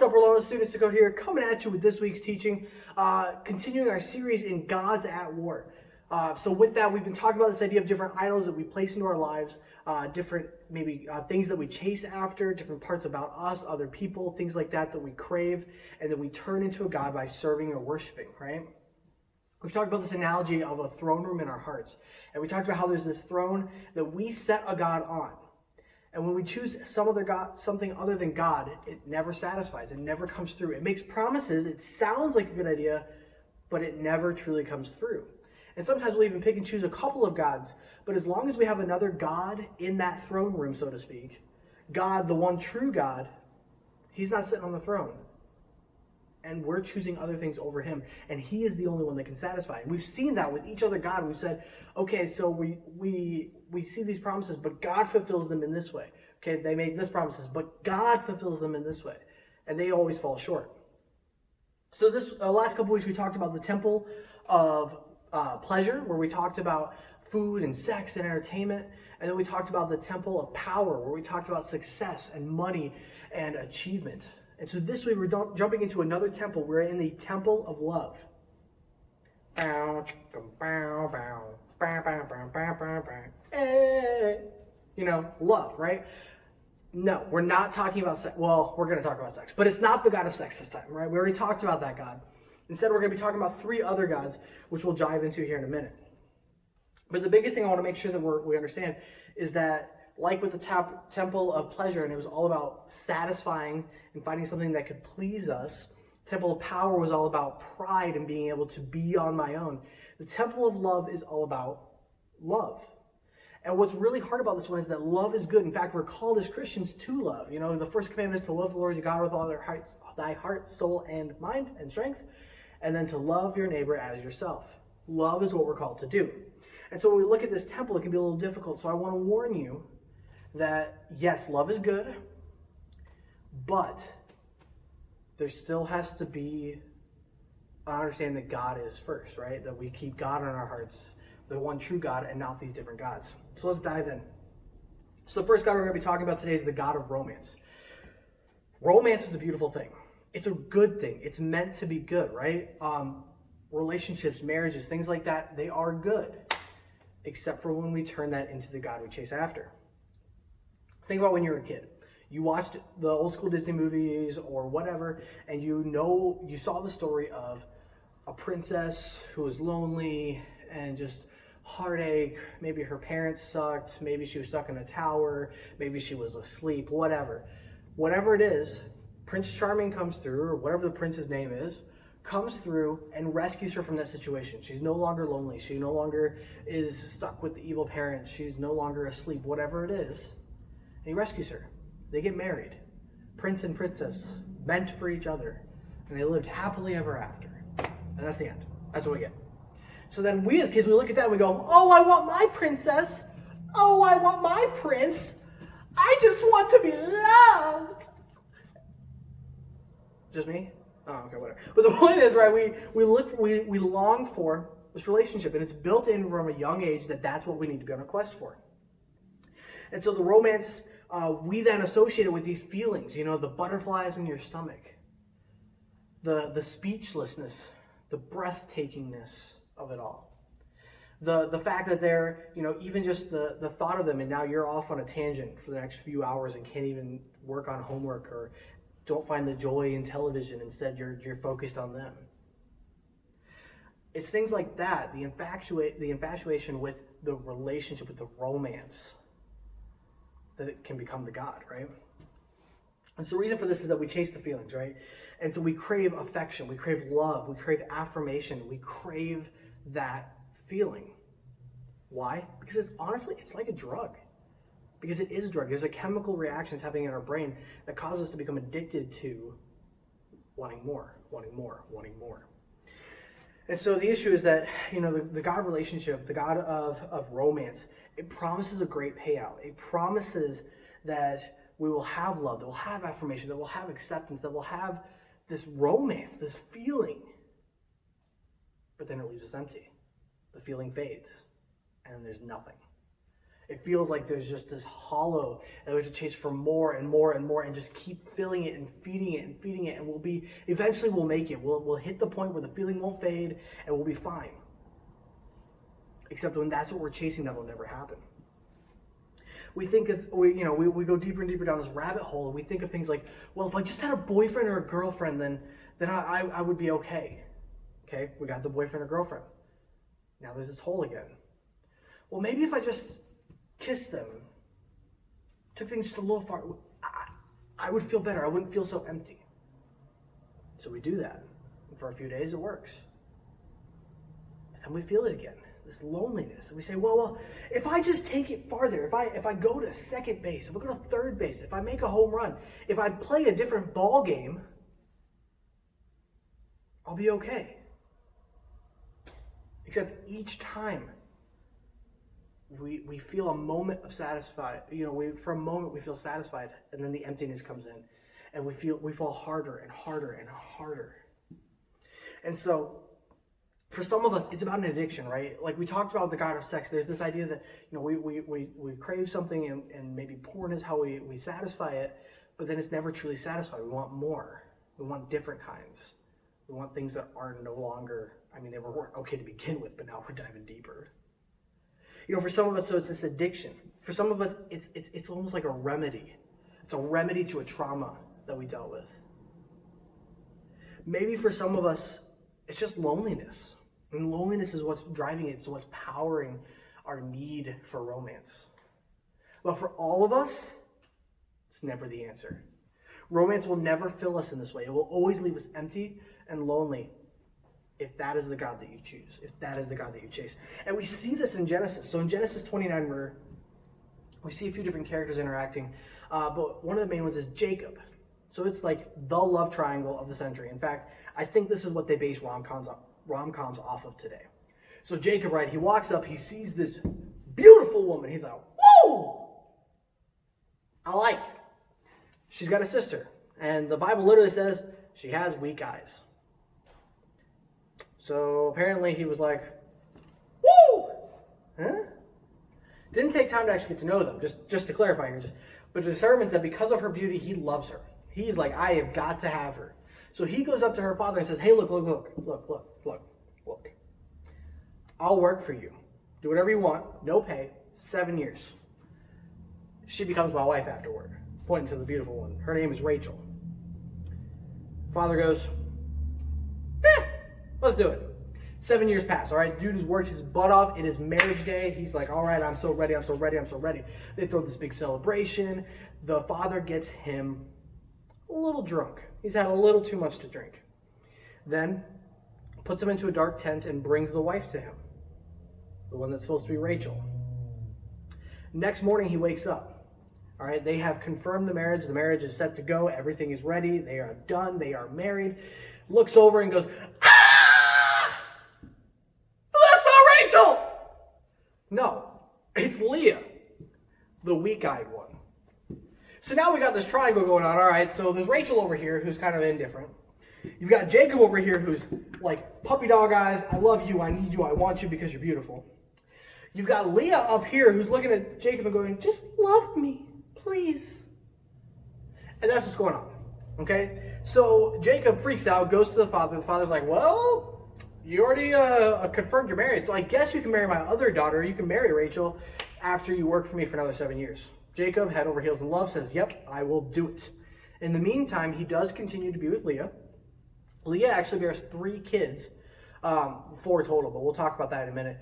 What's up, Rolando students? Dakota here, coming at you with this week's teaching, continuing our series in God's at War. So with that, we've been talking about this idea of different idols that we place into our lives, different maybe things that we chase after, different parts about us, other people, things like that that we crave, and that we turn into a God by serving or worshiping, right? We've talked about this analogy of a throne room in our hearts, and we talked about how there's this throne that we set a God on. And when we choose something other than God, it never satisfies. It never comes through. It makes promises. It sounds like a good idea, but it never truly comes through. And sometimes we'll even pick and choose a couple of gods. But as long as we have another God in that throne room, so to speak, God, the one true God, he's not sitting on the throne. And we're choosing other things over him. And he is the only one that can satisfy. And we've seen that with each other God. We've said, okay, so we see these promises, but God fulfills them in this way. Okay, they made this promises, but God fulfills them in this way. And they always fall short. So this last couple weeks we talked about the temple of pleasure, where we talked about food and sex and entertainment. And then we talked about the temple of power, where we talked about success and money and achievement. And so this week we're jumping into another temple. We're in the temple of love. You know, love, right? No, we're not talking about sex. Well, we're going to talk about sex, but it's not the God of sex this time, right? We already talked about that God. Instead, we're going to be talking about three other gods, which we'll dive into here in a minute. But the biggest thing I want to make sure that we understand is that, like with the temple of pleasure, and it was all about satisfying and finding something that could please us. Temple of power was all about pride and being able to be on my own. The temple of love is all about love. And what's really hard about this one is that love is good. In fact, we're called as Christians to love. You know, the first commandment is to love the Lord your God with all thy heart, soul, and mind and strength. And then to love your neighbor as yourself. Love is what we're called to do. And so when we look at this temple, it can be a little difficult. So I want to warn you that, yes, love is good, but there still has to be an understanding that God is first, right? That we keep God in our hearts, the one true God, and not these different gods. So let's dive in. So the first God we're going to be talking about today is the God of romance. Romance is a beautiful thing. It's a good thing. It's meant to be good, right? Relationships, marriages, things like that, they are good, except for when we turn that into the God we chase after. Think about when you were a kid. You watched the old school Disney movies or whatever, and you saw the story of a princess who was lonely and just heartache. Maybe her parents sucked. Maybe she was stuck in a tower. Maybe she was asleep, whatever. Whatever it is, Prince Charming comes through, or whatever the prince's name is, comes through and rescues her from that situation. She's no longer lonely. She no longer is stuck with the evil parents. She's no longer asleep, whatever it is. And he rescues her. They get married. Prince and princess, meant for each other. And they lived happily ever after. And that's the end. That's what we get. So then we as kids, we look at that and we go, oh, I want my princess. Oh, I want my prince. I just want to be loved. Just me? Oh, okay, whatever. But the point is, right, we long for this relationship. And it's built in from a young age that that's what we need to be on a quest for. And so the romance, we then associate it with these feelings, you know, the butterflies in your stomach, the speechlessness, the breathtakingness of it all. The fact that they're, you know, even just the thought of them, and now you're off on a tangent for the next few hours and can't even work on homework or don't find the joy in television. Instead, you're focused on them. It's things like that, the infatuation with the relationship, with the romance, that it can become the God, right? And so the reason for this is that we chase the feelings, right? And so we crave affection, we crave love, we crave affirmation, we crave that feeling. Why? Because it's like a drug. Because it is a drug. There's a chemical reaction that's happening in our brain that causes us to become addicted to wanting more, wanting more, wanting more. And so the issue is that, you know, the God relationship, the God of romance, it promises a great payout. It promises that we will have love, that we'll have affirmation, that we'll have acceptance, that we'll have this romance, this feeling. But then it leaves us empty. The feeling fades, and there's nothing. It feels like there's just this hollow, and we have to chase for more and more and more, and just keep filling it and feeding it and feeding it, and eventually we'll make it. We'll hit the point where the feeling won't fade, and we'll be fine. Except when that's what we're chasing, that will never happen. We think we go deeper and deeper down this rabbit hole, and we think of things like, well, if I just had a boyfriend or a girlfriend, then I would be okay. Okay, we got the boyfriend or girlfriend. Now there's this hole again. Well, maybe if I just kissed them, took things just a little far, I would feel better. I wouldn't feel so empty. So we do that. And for a few days, it works. But then we feel it again, this loneliness. And we say, well, if I just take it farther, if I go to second base, if I go to third base, if I make a home run, if I play a different ball game, I'll be okay. Except each time we feel a moment of satisfied, for a moment we feel satisfied, and then the emptiness comes in, and we fall harder and harder and harder. And so for some of us, it's about an addiction, right? Like we talked about the God of sex. There's this idea that we crave something, and maybe porn is how we satisfy it, but then it's never truly satisfied. We want more. We want different kinds. We want things that are no longer, they weren't okay to begin with, but now we're diving deeper. For some of us, so it's this addiction. For some of us, it's almost like a remedy. It's a remedy to a trauma that we dealt with. Maybe for some of us, it's just loneliness. And loneliness is what's driving it. It's what's powering our need for romance. But for all of us, it's never the answer. Romance will never fill us in this way. It will always leave us empty and lonely if that is the God that you choose, if that is the God that you chase. And we see this in Genesis. So in Genesis 29, we see a few different characters interacting, but one of the main ones is Jacob. So it's like the love triangle of the century. In fact, I think this is what they base rom-coms off of today. So Jacob, right, he walks up, he sees this beautiful woman. He's like, whoa! I like it. She's got a sister. And the Bible literally says she has weak eyes. So apparently he was like, woo! Huh? Didn't take time to actually get to know them, just to clarify here. But determines that because of her beauty, he loves her. He's like, I have got to have her. So he goes up to her father and says, hey, look. I'll work for you. Do whatever you want, no pay, 7 years. She becomes my wife afterward. Pointing to the beautiful one. Her name is Rachel. Father goes, let's do it. 7 years pass, all right? Dude has worked his butt off. It is marriage day. He's like, all right, I'm so ready. They throw this big celebration. The father gets him a little drunk. He's had a little too much to drink. Then puts him into a dark tent and brings the wife to him. The one that's supposed to be Rachel. Next morning, he wakes up. All right, they have confirmed the marriage. The marriage is set to go. Everything is ready. They are done. They are married. Looks over and goes, ah! That's not Rachel! No, it's Leah, the weak-eyed one. So now we got this triangle going on. All right, so there's Rachel over here who's kind of indifferent. You've got Jacob over here who's like puppy dog eyes. I love you. I need you. I want you because you're beautiful. You've got Leah up here who's looking at Jacob and going, just love me, please. And that's what's going on, okay? So Jacob freaks out, goes to the father. The father's like, well, you already confirmed you're married, so I guess you can marry my other daughter. You can marry Rachel after you work for me for another 7 years. Jacob, head over heels in love, says, yep, I will do it. In the meantime, he does continue to be with Leah. Leah actually bears 3 kids, 4 total, but we'll talk about that in a minute.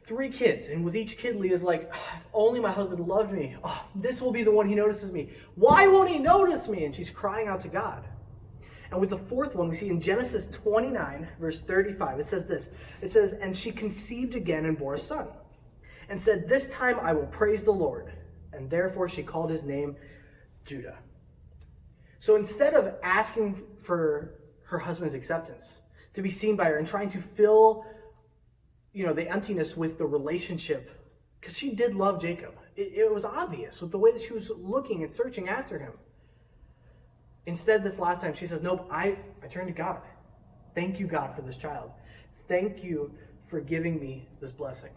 3 kids, and with each kid, Leah's like, if only my husband loved me. Oh, this will be the one he notices me. Why won't he notice me? And she's crying out to God. And with the 4th one, we see in Genesis 29, verse 35, it says this. It says, and she conceived again and bore a son, and said, this time I will praise the Lord. And therefore she called his name Judah. So instead of asking for her husband's acceptance, to be seen by her and trying to fill the emptiness with the relationship, because she did love Jacob. It was obvious with the way that she was looking and searching after him. Instead, this last time, she says, nope, I turn to God. Thank you, God, for this child. Thank you for giving me this blessing.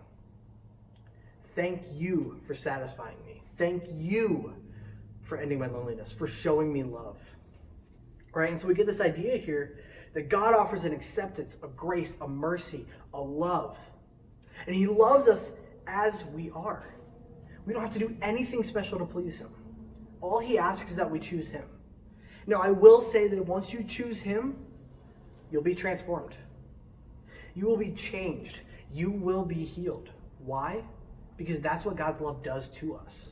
Thank you for satisfying me. Thank you for ending my loneliness, for showing me love. Right? And so we get this idea here that God offers an acceptance, a grace, a mercy, a love. And he loves us as we are. We don't have to do anything special to please him. All he asks is that we choose him. Now, I will say that once you choose him, you'll be transformed. You will be changed. You will be healed. Why? Because that's what God's love does to us.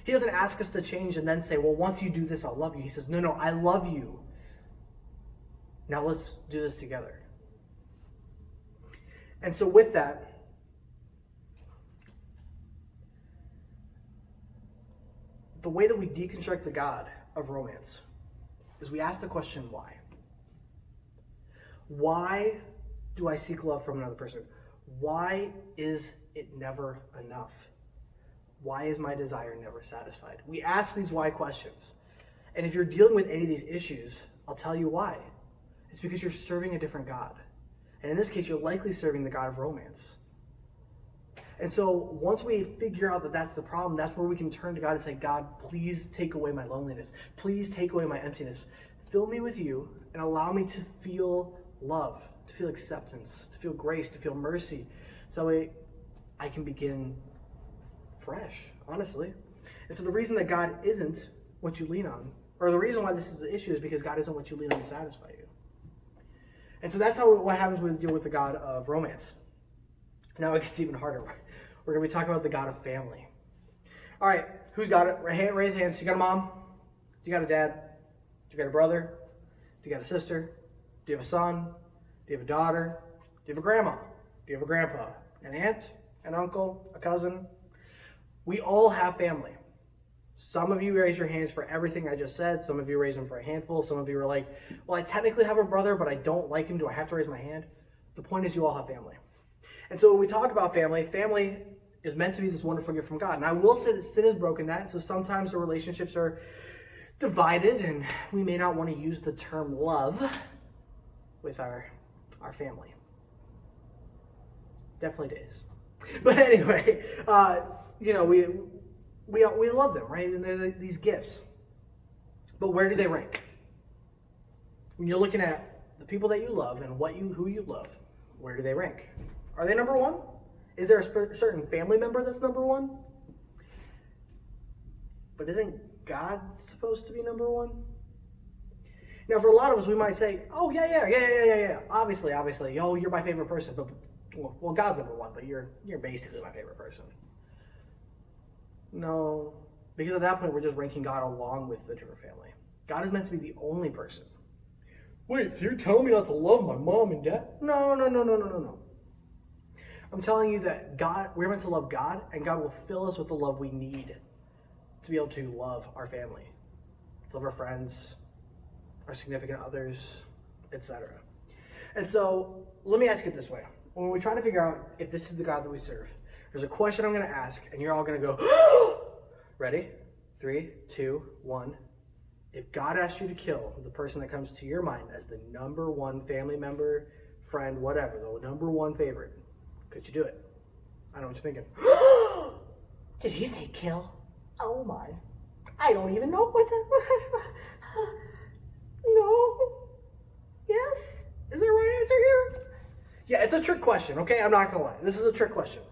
He doesn't ask us to change and then say, well, once you do this, I'll love you. He says, no, I love you. Now let's do this together. And so with that, the way that we deconstruct the God of romance is we ask the question, why? Why do I seek love from another person? Why is it never enough? Why is my desire never satisfied? We ask these why questions. And if you're dealing with any of these issues, I'll tell you why. It's because you're serving a different God. And in this case, you're likely serving the God of romance. And so once we figure out that that's the problem, that's where we can turn to God and say, God, please take away my loneliness. Please take away my emptiness. Fill me with you and allow me to feel love, to feel acceptance, to feel grace, to feel mercy. So that way I can begin fresh, honestly. And so the reason that God isn't what you lean on, or the reason why this is an issue, is because God isn't what you lean on to satisfy you. And so that's what happens when we deal with the God of romance. Now it gets even harder. We're going to be talking about the God of family. All right, who's got it? Raise hands. You got a mom? Do you got a dad? Do you got a brother? Do you got a sister? Do you have a son? Do you have a daughter? Do you have a grandma? Do you have a grandpa? An aunt? An uncle? A cousin? We all have family. Some of you raise your hands for everything I just said. Some of you raise them for a handful. Some of you are like, well, I technically have a brother, but I don't like him. Do I have to raise my hand? The point is you all have family. And so when we talk about family, family is meant to be this wonderful gift from God. And I will say that sin has broken that. And so sometimes the relationships are divided, and we may not want to use the term love with our family. Definitely days. But anyway, we love them, right? And they're these gifts. But where do they rank? When you're looking at the people that you love and who you love, where do they rank? Are they number one? Is there a certain family member that's number one? But isn't God supposed to be number one? Now, for a lot of us, we might say, oh, yeah. Obviously. Oh, you're my favorite person. But, well, God's number one, but you're basically my favorite person. No, because at that point, we're just ranking God along with the different family. God is meant to be the only person. Wait, so you're telling me not to love my mom and dad? No. I'm telling you that we're meant to love God, and God will fill us with the love we need to be able to love our family, to love our friends, our significant others, etc. And so let me ask it this way. When we try to figure out if this is the God that we serve, there's a question I'm going to ask, and you're all going to go, ready? 3, 2, 1. If God asked you to kill the person that comes to your mind as the number one family member, friend, whatever, the number one favorite, could you do it? I know what you're thinking. Did he say kill? Oh my. I don't even know what that. No. Yes? Is there a right answer here? Yeah, it's a trick question, okay? I'm not going to lie. This is a trick question.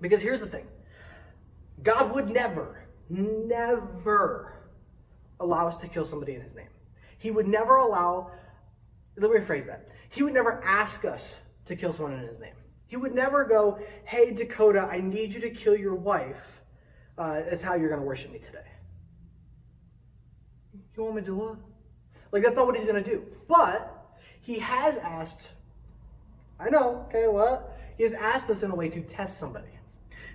Because here's the thing. God would never allow us to kill somebody in his name. He would never let me rephrase that. He would never ask us to kill someone in his name. He would never go, hey, Dakota, I need you to kill your wife. That's how you're going to worship me today. You want me to do what? Like, that's not what he's going to do. But he has asked, I know, okay, what? He has asked us in a way to test somebody.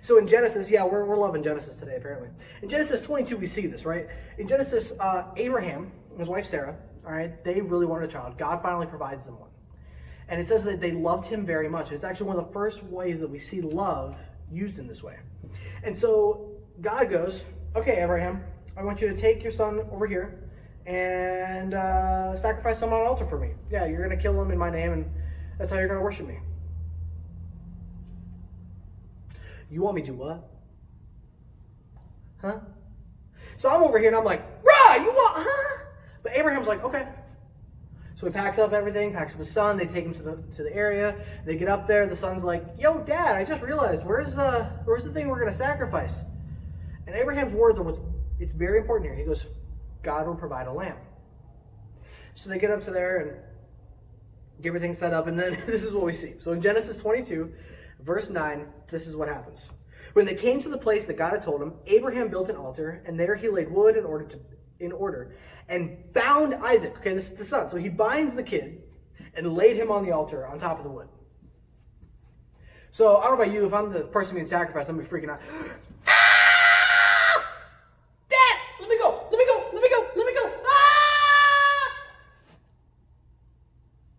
So in Genesis, we're loving Genesis today, apparently. In Genesis 22, we see this, right? In Genesis, Abraham and his wife Sarah, all right, they really wanted a child. God finally provides them one. And it says that they loved him very much. It's actually one of the first ways that we see love used in this way. And so God goes, okay, Abraham, I want you to take your son over here and sacrifice him on an altar for me. Yeah, you're going to kill him in my name, and that's how you're going to worship me. You want me to do what? Huh? So I'm over here and I'm like, rah, you want, huh? But Abraham's like, okay. So he packs up everything, packs up his son, they take him to the area, they get up there, the son's like, yo, Dad, I just realized, where's the thing we're going to sacrifice? And Abraham's words are it's very important here. He goes, God will provide a lamb. So they get up to there and get everything set up, and then this is what we see. So in Genesis 22, verse 9, this is what happens. When they came to the place that God had told him, Abraham built an altar, and there he laid wood in order, and bound Isaac. Okay, this is the son. So he binds the kid and laid him on the altar on top of the wood. So I don't know about you, if I'm the person being sacrificed, I'm going to be freaking out. Ah! Dad, let me go. Ah!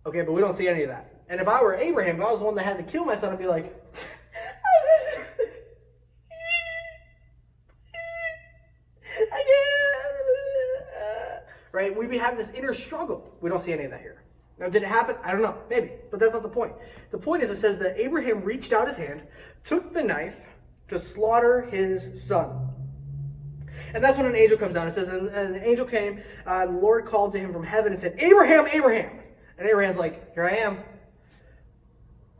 Okay, but we don't see any of that. And if I were Abraham, if I was the one that had to kill my son, I'd be like, right? We'd be having this inner struggle. We don't see any of that here. Now, did it happen? I don't know. Maybe. But that's not the point. The point is, it says that Abraham reached out his hand, took the knife to slaughter his son. And that's when an angel comes down. It says, and the angel came, and the Lord called to him from heaven and said, Abraham, Abraham. And Abraham's like, here I am.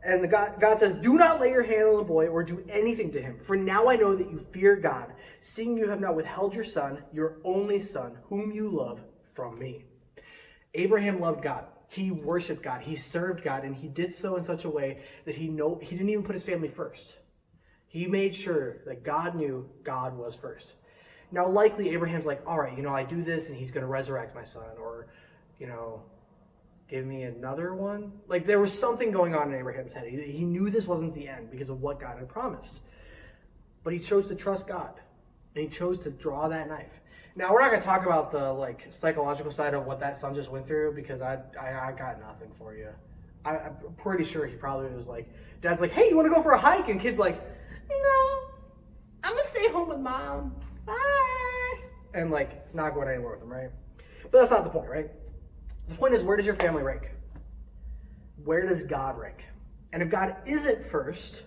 And God says, do not lay your hand on the boy or do anything to him. For now I know that you fear God, seeing you have not withheld your son, your only son, whom you love, from me. Abraham loved God. He worshiped God. He served God. And he did so in such a way that he didn't even put his family first. He made sure that God knew God was first. Now, likely Abraham's like, all right, I do this and he's going to resurrect my son. Or, give me another one. Like, there was something going on in Abraham's head. He knew this wasn't the end because of what God had promised. But he chose to trust God. And he chose to draw that knife. Now, we're not going to talk about the psychological side of what that son just went through because I got nothing for you. I'm pretty sure he probably was like, Dad's like, hey, you want to go for a hike? And kid's like, I'm going to stay home with Mom. Bye. And not going anywhere with him, right? But that's not the point, right? The point is, where does your family rank? Where does God rank? And if God isn't first,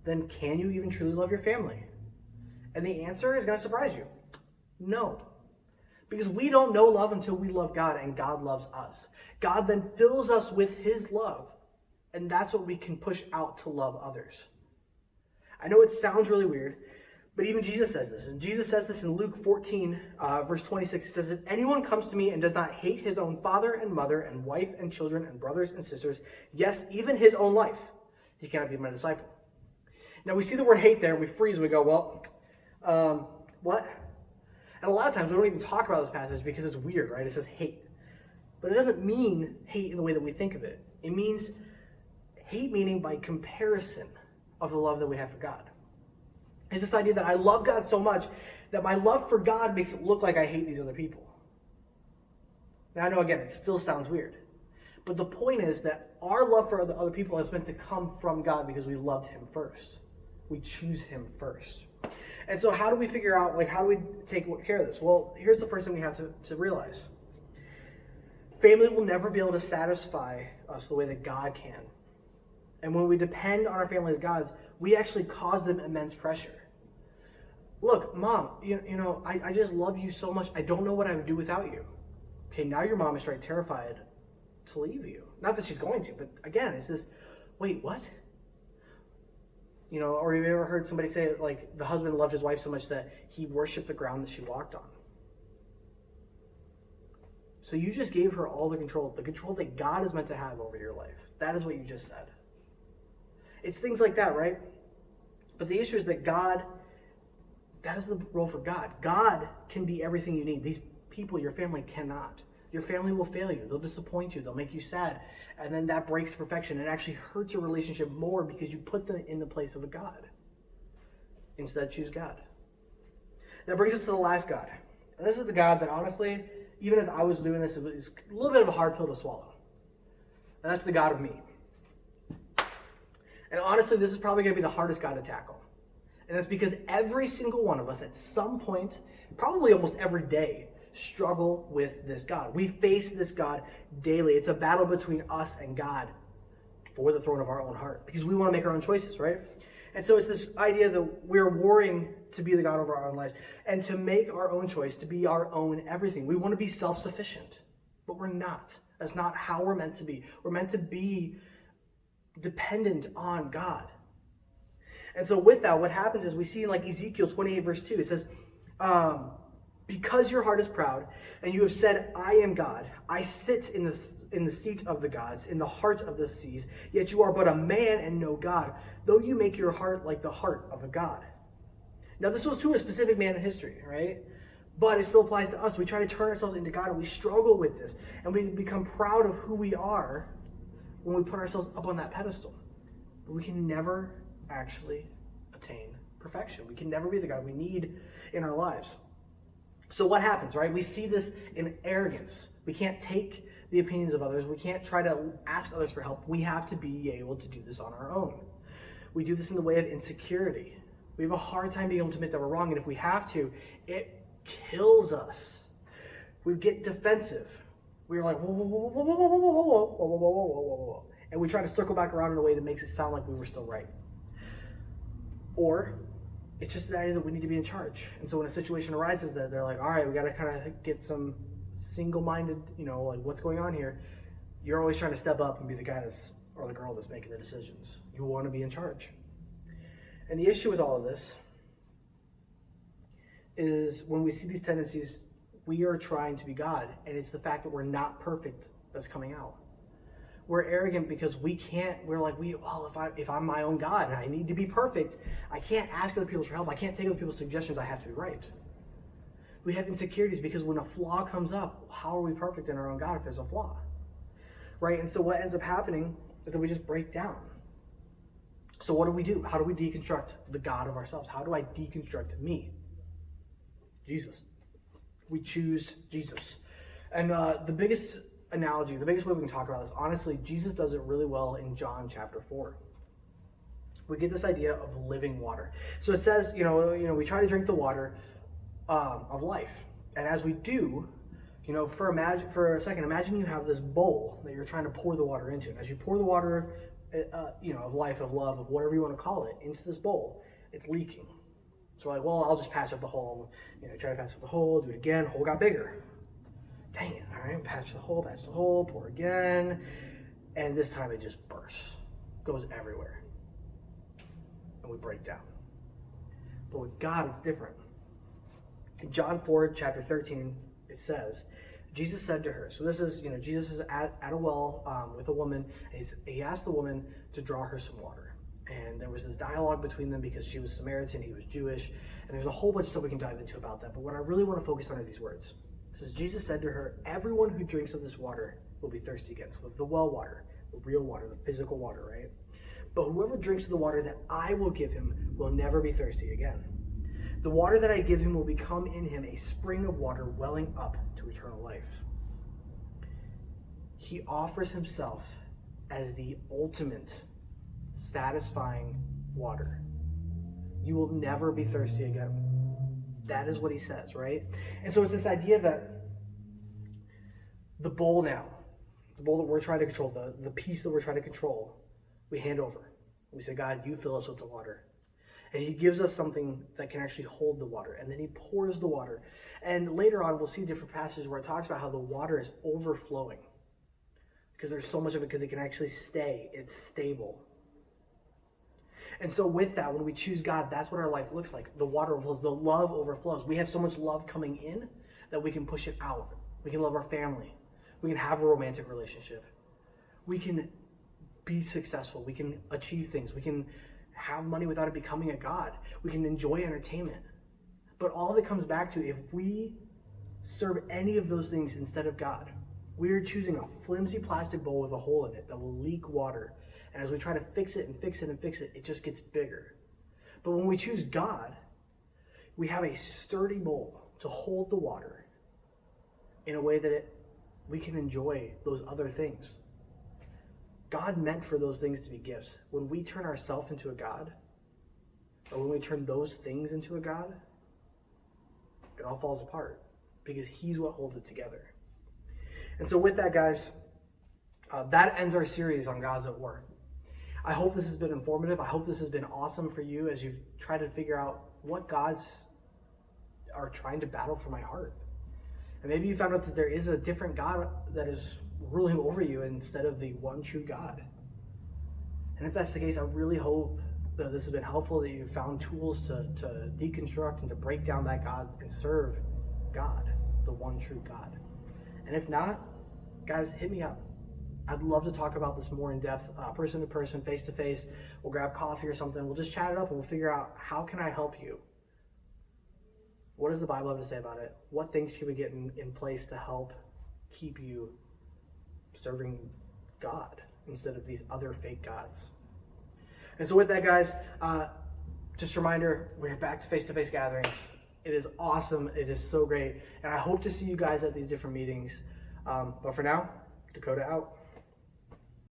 then can you even truly love your family? And the answer is going to surprise you. No. Because we don't know love until we love God and God loves us. God then fills us with his love. And that's what we can push out to love others. I know it sounds really weird, but even Jesus says this. And Jesus says this in Luke 14, verse 26. He says, if anyone comes to me and does not hate his own father and mother and wife and children and brothers and sisters, yes, even his own life, he cannot be my disciple. Now we see the word hate there and we freeze and we go, well, what? And a lot of times we don't even talk about this passage because it's weird, right? It says hate. But it doesn't mean hate in the way that we think of it. It means hate meaning by comparison of the love that we have for God. It's this idea that I love God so much that my love for God makes it look like I hate these other people. Now I know, again, it still sounds weird. But the point is that our love for other people is meant to come from God because we loved him first. We choose him first. And so how do we figure out, how do we take care of this? Well, here's the first thing we have to realize. Family will never be able to satisfy us the way that God can. And when we depend on our family as God's, we actually cause them immense pressure. Look, Mom, I just love you so much. I don't know what I would do without you. Okay, now your mom is straight terrified to leave you. Not that she's going to, but again, it's this, wait, what? Or have you ever heard somebody say, the husband loved his wife so much that he worshipped the ground that she walked on? So you just gave her all the control that God is meant to have over your life. That is what you just said. It's things like that, right? But the issue is that that is the role for God. God can be everything you need. These people, your family, cannot. Your family will fail you. They'll disappoint you. They'll make you sad. And then that breaks perfection. It actually hurts your relationship more because you put them in the place of a God. Instead, choose God. That brings us to the last God. And this is the God that, honestly, even as I was doing this, it was a little bit of a hard pill to swallow. And that's the God of me. And honestly, this is probably going to be the hardest God to tackle. And that's because every single one of us at some point, probably almost every day, struggle with this God. We face this God daily. It's a battle between us and God for the throne of our own heart because we want to make our own choices, right? And so it's this idea that we're warring to be the God of our own lives and to make our own choice, to be our own everything. We want to be self-sufficient, but we're not. That's not how we're meant to be. We're meant to be dependent on God. And so with that, what happens is we see in like Ezekiel 28 verse 2, it says, because your heart is proud and you have said, I am God, I sit in the seat of the gods, in the heart of the seas, yet you are but a man and no God, though you make your heart like the heart of a God. Now this was to a specific man in history, right? But it still applies to us. We try to turn ourselves into God and we struggle with this. And we become proud of who we are when we put ourselves up on that pedestal. But we can never actually attain perfection. We can never be the God we need in our lives. So what happens, right? We see this in arrogance. We can't take the opinions of others. We can't try to ask others for help. We have to be able to do this on our own. We do this in the way of insecurity. We have a hard time being able to admit that we're wrong, and if we have to, it kills us. We get defensive. We're like, whoa, whoa, whoa, whoa, whoa, whoa, whoa, whoa, whoa, whoa, whoa, whoa, whoa, whoa. And we try to circle back around in a way that makes it sound like we were still right. Or it's just the idea that we need to be in charge. And so when a situation arises that they're like, all right, we got to kind of get some single-minded, like what's going on here? You're always trying to step up and be the guy or the girl that's making the decisions. You want to be in charge. And the issue with all of this is when we see these tendencies, we are trying to be God, and it's the fact that we're not perfect that's coming out. We're arrogant because we're like, if I'm my own God and I need to be perfect, I can't ask other people for help. I can't take other people's suggestions. I have to be right. We have insecurities because when a flaw comes up, how are we perfect in our own God if there's a flaw? Right? And so what ends up happening is that we just break down. So what do? How do we deconstruct the God of ourselves? How do I deconstruct me? Jesus. We choose Jesus. And the biggest analogy, the biggest way we can talk about this, honestly, Jesus does it really well in John chapter 4. We get this idea of living water. So it says, we try to drink the water of life. And as we do, for a second, imagine you have this bowl that you're trying to pour the water into. And as you pour the water, of life, of love, of whatever you want to call it, into this bowl, it's leaking. So we're like, well, I'll just patch up the hole. Try to patch up the hole, do it again, hole got bigger. Dang it, all right, patch the hole, pour again. And this time it just bursts, goes everywhere. And we break down. But with God, it's different. In John 4, chapter 13, it says, Jesus said to her, so this is, Jesus is at a well with a woman. And he asked the woman to draw her some water. And there was this dialogue between them because she was Samaritan, he was Jewish. And there's a whole bunch of stuff we can dive into about that. But what I really want to focus on are these words. It says, Jesus said to her, everyone who drinks of this water will be thirsty again. So the well water, the real water, the physical water, right? But whoever drinks of the water that I will give him will never be thirsty again. The water that I give him will become in him a spring of water welling up to eternal life. He offers himself as the ultimate satisfying water. You will never be thirsty again. That is what he says, right? And so it's this idea that the bowl that we're trying to control, the piece that we're trying to control, we hand over. We say, God, you fill us with the water. And he gives us something that can actually hold the water. And then he pours the water. And later on, we'll see different passages where it talks about how the water is overflowing. Because there's so much of it, because it can actually stay. It's stable. And so with that, when we choose God, that's what our life looks like. The water overflows. The love overflows. We have so much love coming in that we can push it out. We can love our family. We can have a romantic relationship. We can be successful. We can achieve things. We can have money without it becoming a god. We can enjoy entertainment. But all of it comes back to if we serve any of those things instead of God, we are choosing a flimsy plastic bowl with a hole in it that will leak water. And as we try to fix it and fix it and fix it, it just gets bigger. But when we choose God, we have a sturdy bowl to hold the water in a way that we can enjoy those other things. God meant for those things to be gifts. When we turn ourselves into a God, or when we turn those things into a God, it all falls apart because he's what holds it together. And so with that, guys, that ends our series on Gods at War. I hope this has been informative. I hope this has been awesome for you as you've tried to figure out what gods are trying to battle for my heart. And maybe you found out that there is a different God that is ruling over you instead of the one true God. And if that's the case, I really hope that this has been helpful, that you found tools to deconstruct and to break down that God and serve God, the one true God. And if not, guys, hit me up. I'd love to talk about this more in depth, person to person, face to face. We'll grab coffee or something. We'll just chat it up and we'll figure out, how can I help you? What does the Bible have to say about it? What things can we get in place to help keep you serving God instead of these other fake gods? And so with that, guys, just a reminder, we're back to face-to-face gatherings. It is awesome. It is so great. And I hope to see you guys at these different meetings. But for now, Dakota out.